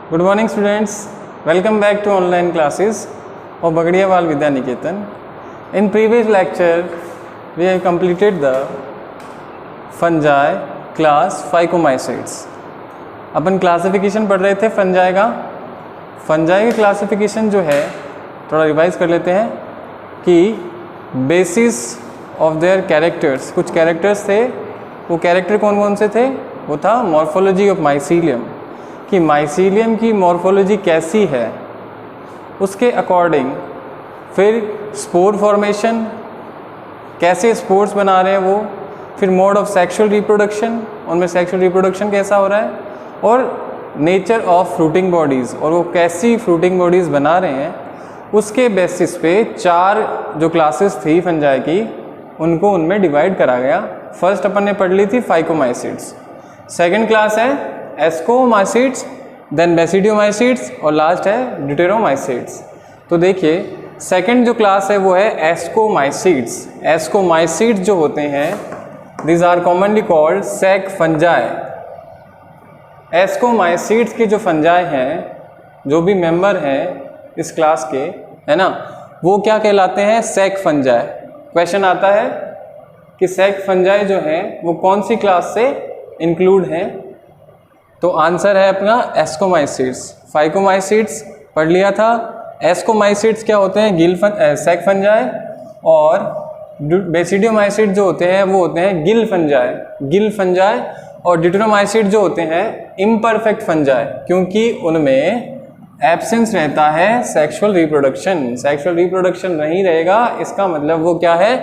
Good morning students, welcome back to online classes of Bagadiawal Vidya Niketan. In previous lecture we have completed the fungi class Phycomycetes. Upon classification पढ़ रहे थे fungi का। Fungi की classification जो है थोड़ा revise कर लेते हैं कि बेसिस ऑफ देयर कैरेक्टर्स, कुछ कैरेक्टर्स थे। वो कैरेक्टर कौन कौन से थे? वो था मॉर्फोलॉजी ऑफ माइसीलियम, कि माइसीलियम की मॉर्फोलॉजी कैसी है, उसके अकॉर्डिंग फिर स्पोर फॉर्मेशन, कैसे स्पोर्स बना रहे हैं वो, फिर मोड ऑफ सेक्सुअल रिप्रोडक्शन, उनमें सेक्सुअल रिप्रोडक्शन कैसा हो रहा है, और नेचर ऑफ फ्रूटिंग बॉडीज़, और वो कैसी फ्रूटिंग बॉडीज़ बना रहे हैं, उसके बेसिस पे चार जो क्लासेस थी फंजाई की उनको उनमें डिवाइड करा गया। फर्स्ट अपन ने पढ़ ली थी फाइकोमाइसीट्स, सेकंड क्लास है एस्कोमाइसीट्स, देन बेसिडियोमाइसीट्स, और लास्ट है ड्यूटेरोमाइसीट्स। तो देखिए सेकंड जो क्लास है वो है एस्कोमाइसीट्स। एस्कोमाइसीट्स जो होते हैं this are commonly called sac fungi. Ascomycetes के जो फंजाई हैं, जो भी मेंबर हैं इस क्लास के, है ना, वो क्या कहलाते हैं? Sac fungi. क्वेश्चन आता है कि सैक फंजाई जो हैं वो कौन सी क्लास से इंक्लूड हैं? तो आंसर है अपना एस्कोमाइसीट्स। फाइकोमाइसीट्स पढ़ लिया था। एस्कोमाइसीट्स क्या होते हैं? Sac fungi. और बेसिडियोमाइसीट जो होते हैं वो होते हैं गिल फंजाई। और ड्यूटेरोमाइसीट जो होते हैं इम्परफेक्ट फंजाई, क्योंकि उनमें एब्सेंस रहता है सेक्सुअल रिप्रोडक्शन नहीं रहेगा, इसका मतलब वो क्या है?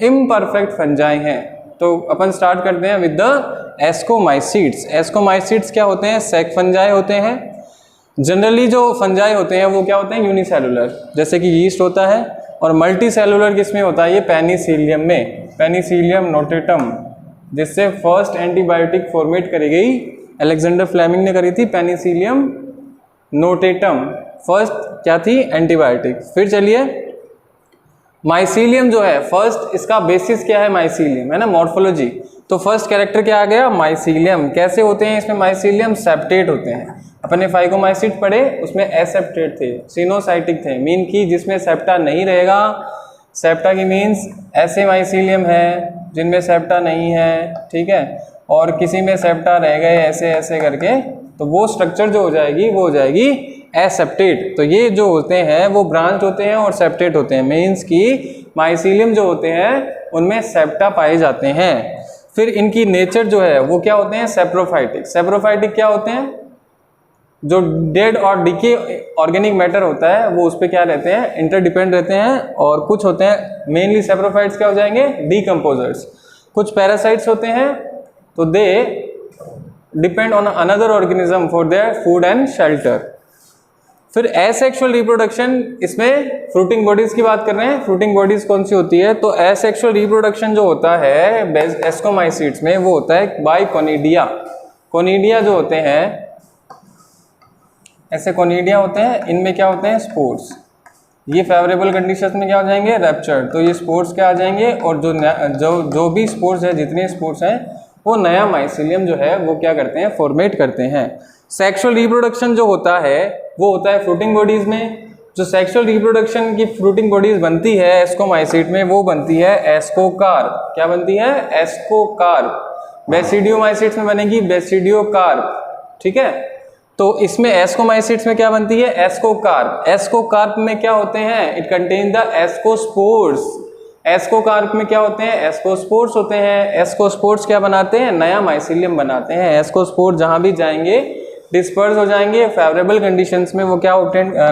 इम्परफेक्ट फंजाई हैं। तो अपन स्टार्ट करते हैं विद द एस्कोमाइसीट्स। एस्कोमाइसीट्स क्या होते हैं? सैक फंजाई होते हैं। जनरली जो फंजाई होते हैं वो क्या होते हैं? यूनिसेलुलर, जैसे कि यीस्ट होता है। और मल्टी सेलुलर किसमें होता है? ये पेनिसिलियम में, पेनिसिलियम नोटेटम, जिससे फर्स्ट एंटीबायोटिक फॉर्मेट करी गई, अलेक्जेंडर फ्लेमिंग ने करी थी। पेनिसिलियम नोटेटम फर्स्ट क्या थी? एंटीबायोटिक। फिर चलिए माइसीलियम जो है फर्स्ट, इसका बेसिस क्या है? माइसीलियम, है ना, मॉर्फोलॉजी। तो फर्स्ट कैरेक्टर क्या आ गया? माइसीलियम। कैसे होते हैं इसमें माइसीलियम? सेप्टेट होते हैं। अपने फाइकोमाइसीट पढ़े, उसमें एसेप्टेट थे, सिनोसाइटिक थे, मीन की जिसमें सेप्टा नहीं रहेगा। सेप्टा की मीन्स ऐसे माइसीलियम है जिनमें सेप्टा नहीं है, ठीक है, और किसी में सेप्टा रह गए ऐसे ऐसे करके, तो वो स्ट्रक्चर जो हो जाएगी वो हो जाएगी एसेप्टेट। तो ये जो होते हैं वो ब्रांच होते हैं और सेप्टेट होते हैं, मीन्स कि माइसीलियम जो होते हैं उनमें सेप्टा पाए जाते हैं। फिर इनकी नेचर जो है वो क्या होते हैं? सेप्रोफाइटिक। सेप्रोफाइटिक क्या होते हैं? जो डेड और डिके ऑर्गेनिक मैटर होता है वो उस पर क्या रहते हैं? इंटरडिपेंड रहते हैं। और कुछ होते हैं मेनली सेप्रोफाइट्स क्या हो जाएंगे? डीकम्पोजर्स। कुछ पैरासाइट्स होते हैं तो they depend on another organism for their food and shelter. फिर एसेक्सुअल रिप्रोडक्शन, इसमें फ्रूटिंग बॉडीज की बात कर रहे हैं। फ्रूटिंग बॉडीज कौन सी होती है? तो एसेक्सुअल रिप्रोडक्शन जो होता है एस्कोमाइसीट्स में वो होता है बाय कोनिडिया। कोनिडिया जो होते हैं, ऐसे कोनिडिया होते हैं, इनमें क्या होते हैं? स्पोर्स। ये फेवरेबल कंडीशंस में क्या हो जाएंगे? रैप्चर। तो ये स्पोर्स क्या आ जाएंगे, और जो भी स्पोर्स है, जितने स्पोर्स हैं, वो नया माइसीलियम जो है वो क्या करते हैं? फॉर्मेट करते हैं। सेक्सुअल रिप्रोडक्शन जो होता है वो होता है फ्रूटिंग बॉडीज में। जो सेक्सुअल रिप्रोडक्शन की फ्रूटिंग बॉडीज बनती है एस्कोमाइसीट में, वो बनती है एस्कोकार्प। क्या बनती है? एस्कोकार्प। बेसिडियोमाइसीट्स में बनेगी बेसिडियोकार्प, ठीक है। तो इसमें एस्कोमाइसीट्स में क्या बनती है? एस्कोकार्प। एस्कोकार्प में क्या होते हैं? It contain the ascospores. Ascocarp में क्या होते हैं? एस्कोस्पोर्स होते हैं। एस्कोस्पोर्स क्या बनाते हैं? नया माइसीलियम बनाते हैं। एस्कोस्पोर जहां भी जाएंगे डिस्पर्स हो जाएंगे फेवरेबल कंडीशंस में, वो क्या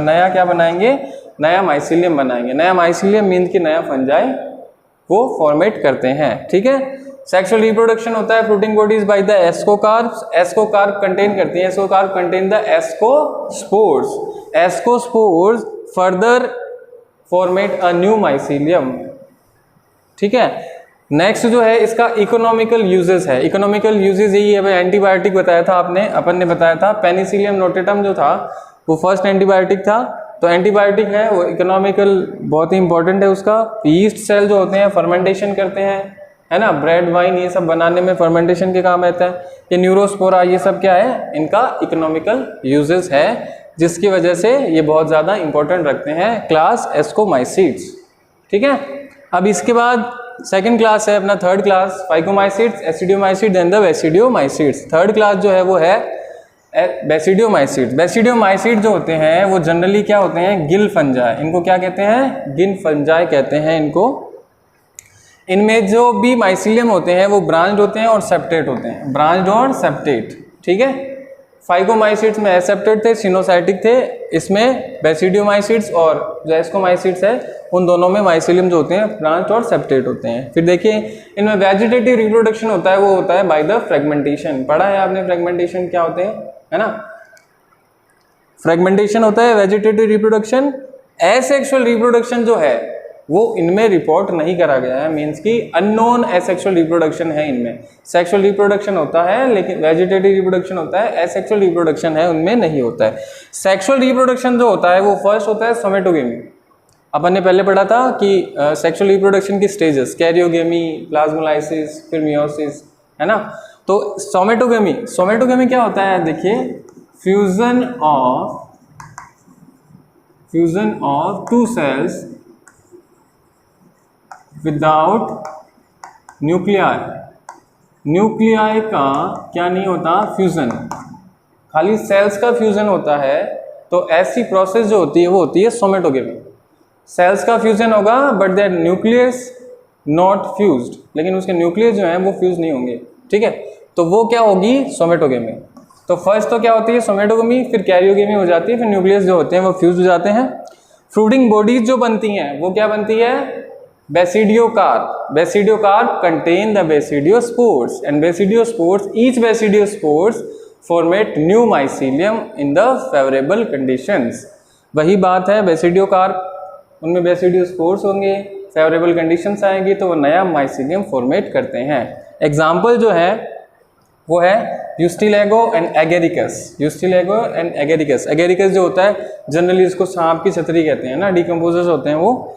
नया क्या बनाएंगे? नया माइसीलियम बनाएंगे। नया माइसीलियम मीन की नया फंजाई वो फॉर्मेट करते हैं, ठीक है। सेक्सुअल रिप्रोडक्शन होता है fruiting bodies by the ascocarps. Ascocarp contain करती है, ascocarp contain the ascospores. Ascospores further format a new mycelium, ठीक है। नेक्स्ट जो है इसका इकोनॉमिकल यूजेस है। इकोनॉमिकल यूजेस यही है, एंटीबायोटिक बताया था अपन ने बताया था। पेनिसिलियम नोटेटम जो था वो फर्स्ट एंटीबायोटिक था, तो एंटीबायोटिक है वो इकोनॉमिकल बहुत ही इंपॉर्टेंट है उसका। यीस्ट सेल जो होते हैं फर्मेंटेशन करते हैं, है ना, ब्रेड वाइन ये सब बनाने में फर्मेंटेशन के काम रहता है। ये न्यूरोस्पोरा ये सब क्या है, इनका इकोनॉमिकल यूजेस है, जिसकी वजह से ये बहुत ज़्यादा इंपॉर्टेंट रखते हैं क्लास एस्कोमाइसीड्स। ठीक है, अब इसके बाद सेकंड क्लास है अपना third class, phycomycetes, ascomycetes and the basidiomycetes. Third class जो है वो है बेसिडियोमाइसीड्स। बेसिडियोमाइसीड्स जो होते हैं वो जनरली क्या होते हैं, गिल फंजाई। इनको क्या कहते हैं, गिल फंजाई कहते हैं इनको। इनमें जो भी माइसीलियम होते हैं वो ब्रांच्ड होते हैं और सेप्टेट होते हैं, ब्रांच्ड और सेप्टेट। ठीक है, फाइकोमाइसीड्स में एसेप्टेट थे, सिनोसाइटिक थे। इसमें बेसिडियोमाइसीड्स और जो एस्कोमाइसीड्स है उन दोनों में माइसीलियम जो होते हैं ब्रांच और सेप्टेट होते हैं। फिर देखिए इनमें वेजिटेटिव रिप्रोडक्शन होता है, वो होता है बाय द फ्रेगमेंटेशन। पढ़ा है आपने फ्रेगमेंटेशन क्या होते हैं, है ना। फ्रेगमेंटेशन होता है वेजिटेटिव रिप्रोडक्शन। एसेक्सुअल रिप्रोडक्शन जो है वो इनमें रिपोर्ट नहीं करा गया है, मीन्स कि अननोन एसेक्सुअल रिप्रोडक्शन है इनमें। सेक्सुअल रिप्रोडक्शन होता है लेकिन वेजिटेटिव रिप्रोडक्शन होता है, एसेक्सुअल रिप्रोडक्शन है उनमें नहीं होता है। सेक्सुअल रिप्रोडक्शन जो होता है वो फर्स्ट होता है सोमेटोगेमी। अपन ने पहले पढ़ा था कि सेक्सुअल रिप्रोडक्शन की स्टेजेस, कैरियोगेमी, प्लाज्मोलाइसिस, फिर मियोसिस, है ना। तो सोमेटोगेमी क्या होता है, देखिए fusion of two cells without nuclei का क्या नहीं होता, फ्यूजन, खाली सेल्स का फ्यूजन होता है। तो ऐसी प्रोसेस जो होती है वो होती है सोमेटोगेमी। सेल्स का फ्यूजन होगा but their nucleus not fused, लेकिन उसके न्यूक्लियस जो है वो फ्यूज नहीं होंगे। ठीक है, तो वो क्या होगी, सोमेटोगेमी। तो फर्स्ट तो क्या होती है सोमेटोगेमी, फिर कैरियोगेमी हो जाती है, फिर न्यूक्लियस जो होते हैं वो फ्यूज हो जाते हैं। फ्रूटिंग बॉडीज जो बनती हैं वो क्या बनती है, basidiocarp. Basidiocarp contain the basidiospores and basidiospores, each basidiospores format new mycelium in the favourable conditions. वही बात है, बेसिडियोकार्प उनमें बेसिडियोस्पोर्स होंगे, फेवरेबल कंडीशंस आएंगी तो वो नया माइसीलियम फॉर्मेट करते हैं। एग्जाम्पल जो है वो है Ustilago and Agaricus. Ustilago and Agaricus, Agaricus जो होता है जनरली इसको सांप की छतरी कहते हैं ना, डिकम्पोजर्स होते हैं वो।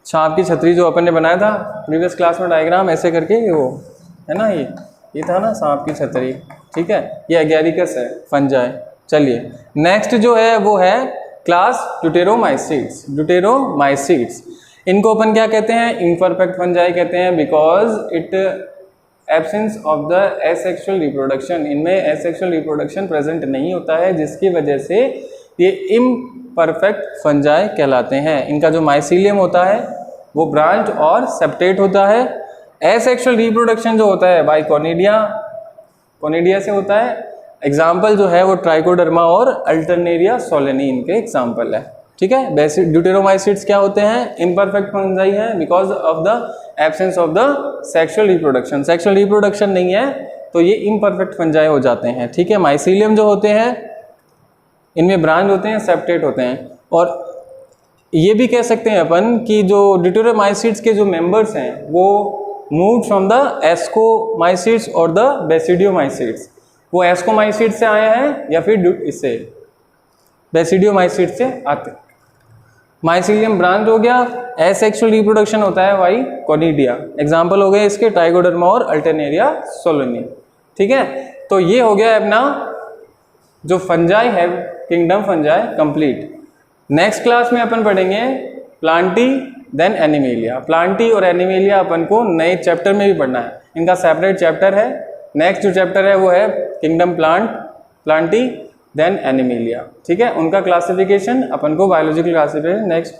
सांप की छतरी जो अपन ने बनाया था प्रीवियस क्लास में डायग्राम ऐसे करके, वो है ना, ये था ना सांप की छतरी। ठीक है, ये एगेरिकस है फंजाई। चलिए नेक्स्ट जो है वो है क्लास ड्यूटेरोमाइसीड्स। ड्यूटेरोमाइसीड्स इनको अपन क्या कहते हैं, इम्परफेक्ट फंजाई कहते हैं, because it absence of the asexual reproduction. इनमें एसेक्सुअल रिप्रोडक्शन प्रेजेंट नहीं होता है, जिसकी वजह से ये इम्परफेक्ट फंजाई कहलाते हैं। इनका जो माइसीलियम होता है वो ब्रांच और सेप्टेट होता है। एसेक्सुअल रिप्रोडक्शन जो होता है बाय कोनिडिया से होता है। एग्जाम्पल जो है वो ट्राइकोडर्मा और अल्टरनेरिया सोलेनी इनके एग्जाम्पल है। ठीक है, ड्यूटेरोमाइसीड्स क्या होते हैं, इम्परफेक्ट फंजाई है because of the absence of the sexual reproduction. Sexual reproduction नहीं है तो ये इम्परफेक्ट फंजाई हो जाते हैं। ठीक है, माइसीलियम जो होते हैं इनमें ब्रांच होते हैं, सेप्टेट होते हैं। और ये भी कह सकते हैं अपन कि जो ड्यूटेरोमाइसीड्स के जो मेंबर्स हैं वो मूव फ्रॉम द एस्कोमाइसीड्स और द बेसिडियोमाइसीड्स। वो एस्कोमाइसीड्स से आए हैं या फिर इससे बेसिडियोमाइसीड्स से आते हैं। माइसीलियम ब्रांच हो गया, एसेक्सुअल रिप्रोडक्शन होता है बाई कोनिडिया। एग्जाम्पल हो गए इसके ट्राइकोडर्मा और अल्टरनेरिया सोलोनी। ठीक है, तो ये हो गया अपना जो फंजाई है, kingdom fungi complete. Next class में अपन पढ़ेंगे प्लांटी देन एनिमेलिया। प्लांटी और एनिमेलिया अपन को नए चैप्टर में भी पढ़ना है, इनका सेपरेट चैप्टर है। नेक्स्ट जो चैप्टर है वो है किंगडम प्लांटी देन एनिमेलिया। ठीक है, उनका क्लासिफिकेशन अपन को बायोलॉजिकल क्लासिफिकेशन नेक्स्ट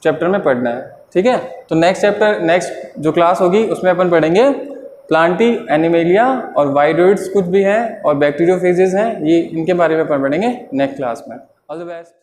चैप्टर में पढ़ना है। ठीक है, तो नेक्स्ट जो क्लास होगी उसमें अपन पढ़ेंगे प्लांटी, एनिमेलिया और वाइडोइड्स कुछ भी हैं और बैक्टीरियोफेजेस हैं, ये इनके बारे में अपन पढ़ेंगे नेक्स्ट क्लास में। All the best.